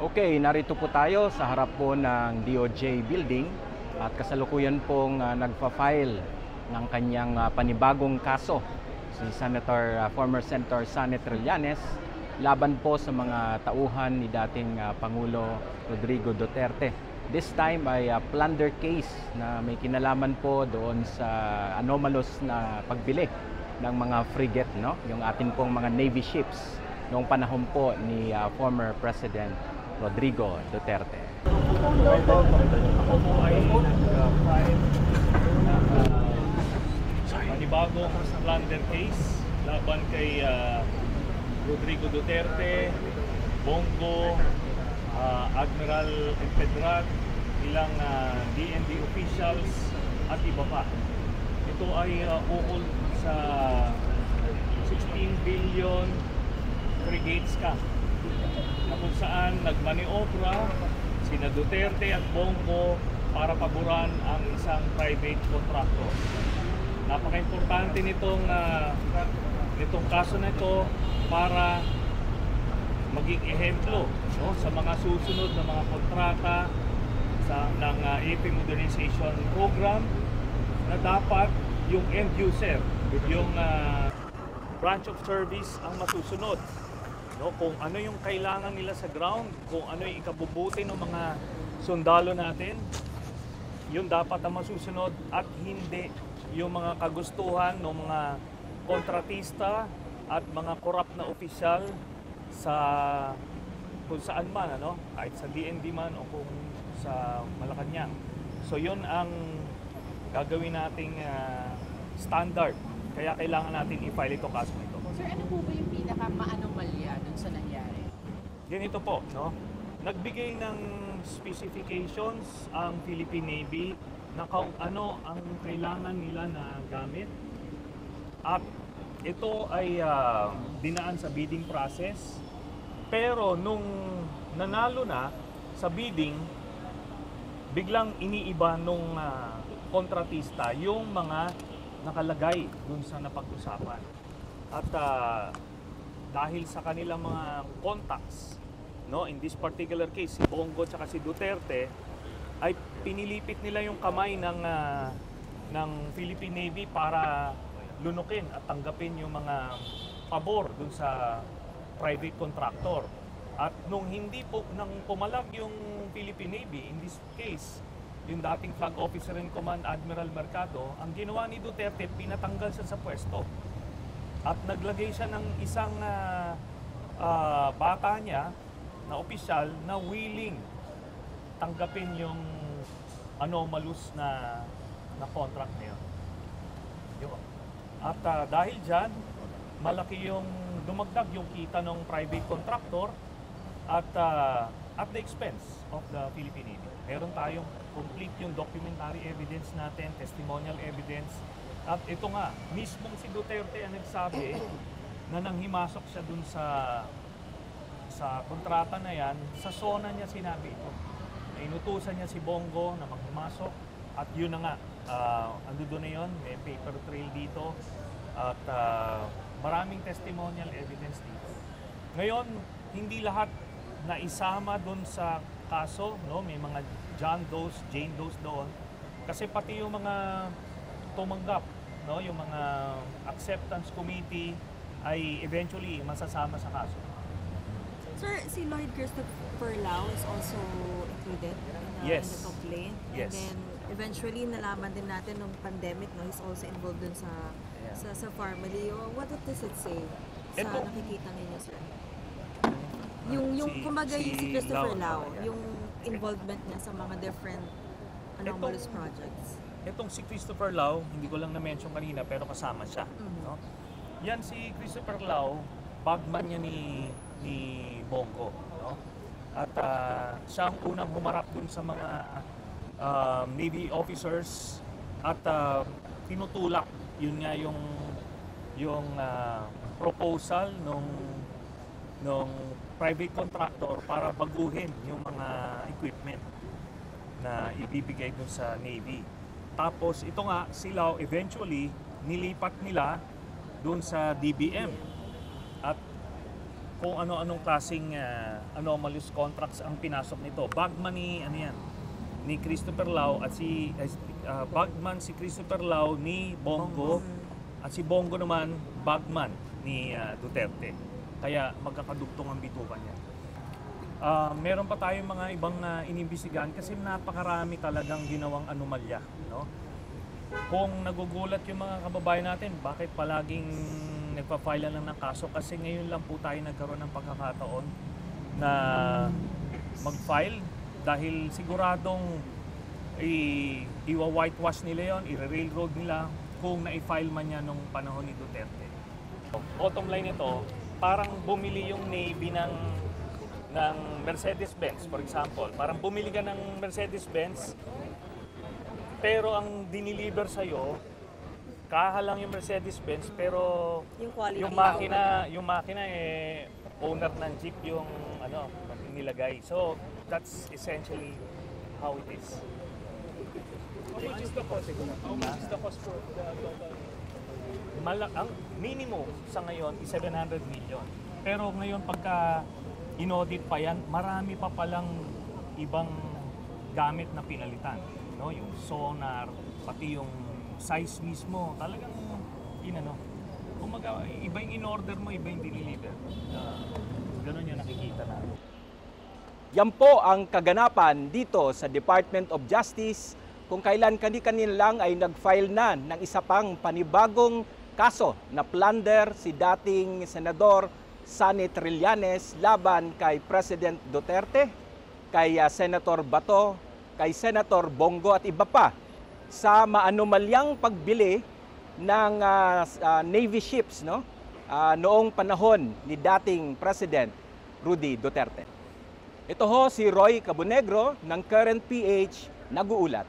Okay, narito po tayo sa harap po ng DOJ building at kasalukuyan pong nagfa-file ng kanyang panibagong kaso si former Senator Sonny Trillanes laban po sa mga tauhan ni dating Pangulo Rodrigo Duterte. This time ay plunder case na may kinalaman po doon sa anomalous na pagbili ng mga frigate, no? Yung atin pong mga Navy ships noong panahon po ni former President Rodrigo Duterte. Ako po ay nag-file ng panibagong plunder case laban kay Rodrigo Duterte, Bongo, Admiral Pedrat, ilang DND officials at iba pa. Ito ay ukol sa 16 billion frigates scam na kung saan nagmaniobra sina Duterte at Bongo para paboran ang isang private contractor. Napaka-importante nitong kaso na ito para maging ehemplo, no, sa mga susunod na mga kontrata ng AP Modernization Program na dapat yung end user, yung branch of service ang masusunod. No, kung ano yung kailangan nila sa ground, kung ano yung ikabubuti ng mga sundalo natin, yun dapat ang masusunod at hindi yung mga kagustuhan ng mga kontratista at mga korap na opisyal sa kung saan man, ano, kahit sa DND man o kung sa Malacanang. So yun ang gagawin nating standard. Kaya kailangan natin i-file ito kaso nito. Sir, ano po ba yung pinaka-maanomalya dun sa nangyari? Ganito po, no? Nagbigay ng specifications ang Philippine Navy na kung ano ang kailangan nila na gamit. At ito ay dinaan sa bidding process. Pero nung nanalo na sa bidding, biglang iniiba nung kontratista yung mga nakalagay dun sa napag-usapan. At dahil sa kanilang mga contacts, no, in this particular case, si Bongo at si Duterte, ay pinilipit nila yung kamay ng Philippine Navy para lunukin at tanggapin yung mga pabor dun sa private contractor. At nung nang pumalag yung Philippine Navy, in this case, yung dating flag officer in command, Admiral Mercado, ang ginawa ni Duterte, pinatanggal siya sa pwesto. At naglagay siya ng isang bata niya na opisyal na willing tanggapin yung anomalous na contract niya. At dahil dyan, malaki yung dumagdag yung kita ng private contractor at the expense of the Philippine Navy. Meron tayong complete yung documentary evidence natin, testimonial evidence. At ito nga, mismong si Duterte ang nagsabi na nanghimasok siya dun sa kontrata na yan, sa SONA niya sinabi ito. Na inutusan niya si Bongo na maghimasok at yun na nga, ando doon na yun, may paper trail dito at maraming testimonial evidence dito. Ngayon, hindi lahat na isama dun sa kaso, no? May mga John Does, Jane Does doon. Kasi pati yung mga tumanggap, no, yung mga acceptance committee ay eventually masasama sa kaso. Sir, si Lloyd Christopher Lau is also included in Yes. the complaint. Yes. And then eventually nalaman din natin nung pandemic, no, he's also involved dun sa family. What does it say sa Ito, nakikita ninyo, sir? Kumbaga si Christopher Lau, yung involvement niya sa mga different anomalous projects. Itong si Christopher Lau, hindi ko lang na-mention kanina pero kasama siya. No? Yan si Christopher Lau, bagman niya ni Bongo. No? At siya ang unang humarap dun sa mga Navy officers at tinutulak. Yun nga yung proposal nung private contractor para baguhin yung mga equipment na ibibigay dun sa Navy. Tapos ito nga, si Lau eventually nilipat nila doon sa DBM. At kung ano-anong klaseng anomalous contracts ang pinasok nito. Bagman ni Christopher Lau at bagman si Christopher Lau ni Bongo at si Bongo naman bagman ni Duterte. Kaya magkakadugtong ang bitukan niya. Meron pa tayong mga ibang inimbestigahan kasi napakarami talagang ginawang anomalya, no? Kung nagugulat yung mga kababayan natin, bakit palaging nagpa-file lang ng kaso? Kasi ngayon lang po tayo nagkaroon ng pagkakataon na mag-file dahil siguradong i-whitewash nila yon, i-railroad nila kung na-file man yan nung panahon ni Duterte. Bottom line nito, parang bumili yung Navy ng Mercedes-Benz, for example. Parang bumili ka ng Mercedes-Benz, pero ang diniliver sa'yo, kaha lang yung Mercedes-Benz, pero Yung quality. yung makina owner ng jeep yung nilagay. So, that's essentially how it is. How much is the cost? How much is the cost for the total? Ang minimum sa ngayon is 700 million. Pero ngayon pagka inaudit pa yan, marami pa palang ibang gamit na pinalitan. No? Yung sonar, pati yung size mismo, talagang kumaga, iba yung in-order mo, iba yung diniliver. Ganun yung nakikita na. Yan po ang kaganapan dito sa Department of Justice kung kailan kani-kanina lang ay nag-file na ng isa pang panibagong kaso na plunder si dating Senador Sonny Trillanes laban kay President Duterte, kay Senator Bato, kay Senator Bongo at iba pa sa maanomalyang pagbili ng Navy ships noong panahon ni dating President Rudy Duterte. Ito ho si Roy Cabonegro ng Current PH nag-uulat.